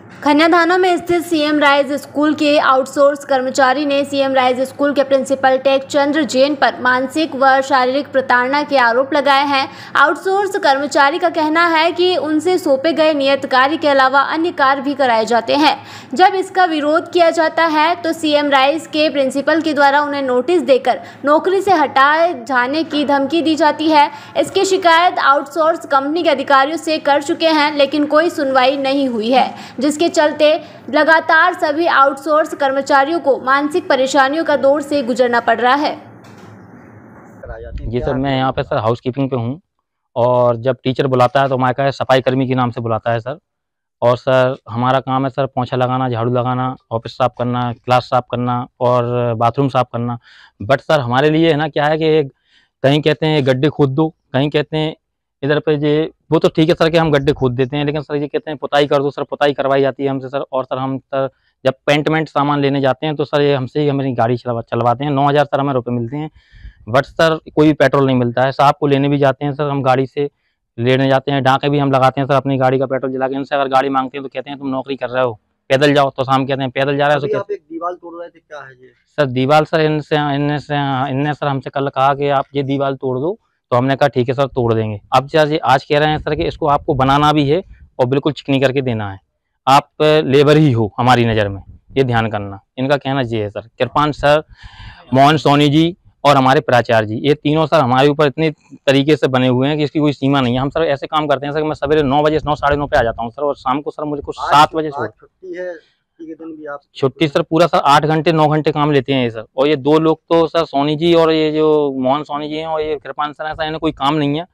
खन्याधाना में स्थित CM rise school के आउटसोर्स कर्मचारी ने सीएम राइज स्कूल के प्रिंसिपल टेक चंद्र जैन पर मानसिक व शारीरिक प्रताड़ना के आरोप लगाए हैं। आउटसोर्स कर्मचारी का कहना है कि उनसे सौंपे गए नियत कार्य के अलावा अन्य कार्य भी कराए जाते हैं। जब इसका विरोध किया जाता है तो सीएम राइज के प्रिंसिपल के द्वारा उन्हें नोटिस देकर नौकरी से हटाए जाने की धमकी दी जाती है। इसकी शिकायत आउटसोर्स कंपनी के अधिकारियों से कर चुके हैं, लेकिन कोई सुनवाई नहीं हुई है, जिसके चलते लगातार सभी आउटसोर्स कर्मचारियों को मानसिक परेशानियों का दौर से गुजरना पड़ रहा है। जी सर, मैं यहाँ पे सर हाउस कीपिंग पे हूँ और जब टीचर बुलाता है तो हमारे का सफाई कर्मी के नाम से बुलाता है सर। और सर हमारा काम है सर पोंछा लगाना, झाड़ू लगाना, ऑफिस साफ़ करना, क्लास साफ़ करना और बाथरूम साफ़ करना। बट सर हमारे लिए है ना क्या है कि कहीं कहते हैं गड्ढे खोद दो, कहीं कहते हैं इधर पे ये वो तो ठीक है सर कि हम गड्ढे खोद देते हैं, लेकिन सर ये कहते हैं पुताई कर दो। सर पुताई करवाई जाती है हमसे सर। और सर हम सर जब पेंट सामान लेने जाते हैं तो सर ये हमसे ही हमारी गाड़ी चलवाते हैं। 9,000 सर हमें रुपये मिलते हैं, बट सर कोई भी पेट्रोल नहीं मिलता है। साहब को लेने भी जाते हैं सर, हम गाड़ी से लेने जाते हैं, डाके भी हम लगाते हैं सर अपनी गाड़ी का पेट्रोल जला के। इनसे अगर गाड़ी मांगते हैं तो कहते हैं तुम नौकरी कर रहे हो, पैदल जाओ। तो हम कहते हैं पैदल जा रहे हो। आप एक दीवार तोड़ रहे थे, क्या है ये? सर दीवार सर इनने सर हमसे कल कहा कि आप ये दीवार तोड़ दो, तो हमने कहा ठीक है सर तोड़ देंगे। अब जैसे आज कह रहे हैं सर कि इसको आपको बनाना भी है और बिल्कुल चिकनी करके देना है। आप लेबर ही हो हमारी नज़र में, ये ध्यान करना। इनका कहना ये है सर। कृपान सर, मोहन सोनी जी और हमारे प्राचार्य जी, ये तीनों सर हमारे ऊपर इतने तरीके से बने हुए हैं कि इसकी कोई सीमा नहीं है। हम सर ऐसे काम करते हैं सर कि मैं सवेरे 9 बजे 9 साढ़े 9 पे आ जाता हूँ सर, और शाम को सर मुझे कुछ 7 बजे छुट्टी है। छुट्टी सर पूरा सर 8 घंटे 9 घंटे काम लेते हैं ये सर। और ये 2 लोग तो सर सोनी जी और ये जो मोहन सोनी जी हैं और ये कृपान सर हैं सर, इन्हें कोई काम नहीं है,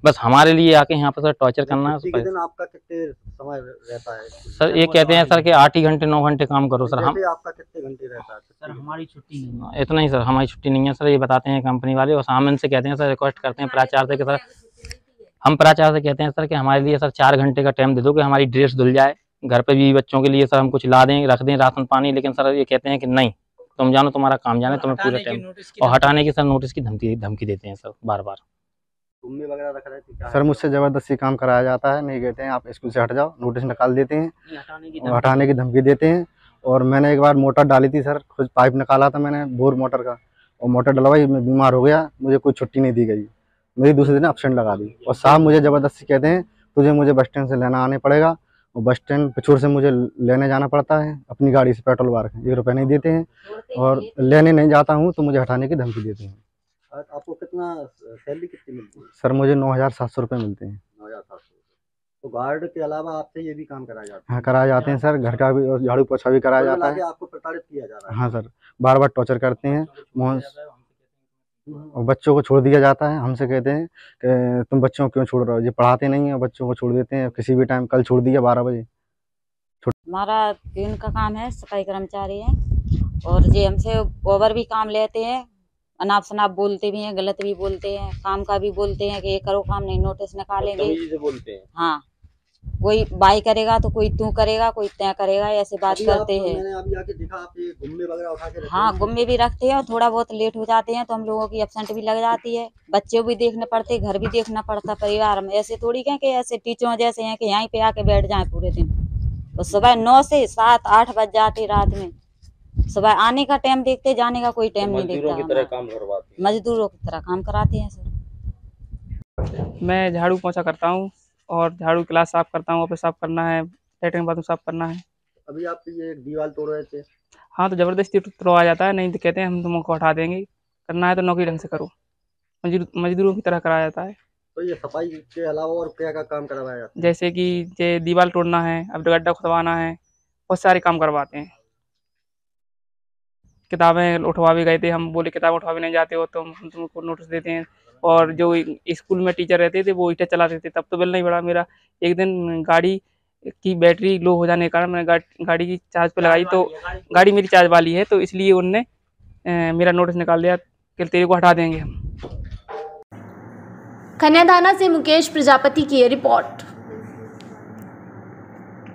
बस हमारे लिए आके यहाँ पे सर टॉर्चर करना है। दिन आपका कितने समय रहता है सर? ये कहते हैं सर कि 8 ही घंटे 9 घंटे काम करो सर। हम आपका कितने घंटे रहता है सर? हमारी छुट्टी नहीं है इतना ही सर, हमारी छुट्टी नहीं है सर, ये बताते हैं कंपनी वाले। और हम इनसे कहते हैं सर, रिक्वेस्ट करते हैं प्राचार्य से कि सर, हम प्राचार्य से कहते हैं सर कि हमारे लिए सर 4 घंटे का टाइम दे दो कि हमारी ड्रेस धुल जाए, घर पे भी बच्चों के लिए सर हम कुछ ला दें, रख दें राशन पानी। लेकिन सर ये कहते हैं कि नहीं, तुम जानो, तुम्हारा काम जाने, तुम्हें पूरे टाइम। और हटाने की सर नोटिस की धमकी देते हैं सर बार बार। गुम्मे वगैरह रख रहे थे सर? मुझसे ज़बरदस्ती काम कराया जाता है, नहीं कहते हैं आप स्कूल से हट जाओ, नोटिस निकाल देते हैं और हटाने की धमकी देते हैं। और मैंने एक बार मोटर डाली थी सर, खुद पाइप निकाला था मैंने बोर मोटर का, और मोटर डलवाई, मैं बीमार हो गया, मुझे कोई छुट्टी नहीं दी गई, मेरी दूसरे दिन एब्सेंट लगा दी। और साहब मुझे ज़बरदस्ती कहते हैं मुझे बस स्टैंड से लेना आने पड़ेगा, और बस स्टैंड पिछोर से मुझे लेने जाना पड़ता है अपनी गाड़ी से, पेट्रोल बार के 1 रुपये नहीं देते हैं, और लेने नहीं जाता हूँ तो मुझे हटाने की धमकी देते हैं। आपको कितना सैलरी कितनी मिलती है? सर मुझे 9,700 रुपये मिलते हैं। 9,700। तो गार्ड के अलावा आपसे ये भी काम कराया जाता है? हाँ कराए जाते हैं सर, घर का भी और झाड़ू पोछा भी कराया जाता है। आपको प्रताड़ित किया जा रहा है? हाँ सर, बार बार टॉर्चर करते हैं मोहन, और बच्चों को छोड़ दिया जाता है। हमसे कहते हैं कि तुम बच्चों को क्यों छोड़ रहे हो, ये पढ़ाते नहीं हैं, बच्चों को छोड़ देते हैं किसी भी टाइम। कल छोड़ दिया 12 बजे। हमारा दिन का काम है, सफाई कर्मचारी है, और ये हमसे ओवर भी काम लेते हैं, अनाप शनाप बोलते भी हैं, गलत भी बोलते हैं, काम का भी बोलते हैं कि ये करो काम नहीं, नोटिस निकालेंगे। बोलते हैं हाँ, कोई बाई करेगा तो कोई तू करेगा, कोई तय करेगा, ऐसे बात करते हैं। मैंने अभी आके देखा आप ये गुम्मे वगैरह उठा के रखते हैं। हाँ, गुम्मे भी रखते हैं, और थोड़ा बहुत लेट हो जाते हैं तो हम लोगों की एब्सेंट भी लग जाती है। बच्चे भी देखने पड़ते, घर भी देखना पड़ता, परिवार में। ऐसे थोड़ी कहें कि ऐसे टीचरों जैसे हैं कि यहीं पे आके बैठ जाएं पूरे दिन। तो सुबह 9 से 7 8 बज जाते रात में। सुबह आने का टाइम देखते, जाने का कोई टाइम नहीं देखता। मजदूरों की तरह काम कराते हैं सर। मैं झाड़ू पोंछा करता हूँ, और झाड़ू क्लास साफ करता हूँ, ऑफिस साफ करना है, लैट्रिन बाथरूम साफ करना है। अभी आप ये एक दीवार तोड़ रहे थे? हाँ, तो ज़बरदस्ती तोड़वा जाता है, नहीं तो कहते हैं हम तुमको हटा देंगे, करना है तो नौकरी ढंग से करो। मजदूरों की तरह कराया जाता है। तो ये सफाई के अलावा और क्या का काम करवाया जाता है? जैसे कि ये दीवार तोड़ना है, अब गड्ढा खुदवाना है, बहुत सारे काम करवाते हैं। किताबें उठवा भी गए थे, हम बोले किताब उठवा भी नहीं जाते हो तो हम तुमको नोटिस देते हैं। और जो स्कूल में टीचर रहते थे वो ईंटें चलाते थे, तब तो बिल नहीं बढ़ा मेरा। एक दिन गाड़ी की बैटरी लो हो जाने के कारण मैंने गाड़ी की चार्ज पे लगाई, तो गाड़ी मेरी चार्ज वाली है, तो इसलिए उनने मेरा नोटिस निकाल दिया कि तेरे को हटा देंगे हम। खन्याधाना से मुकेश प्रजापति की रिपोर्ट।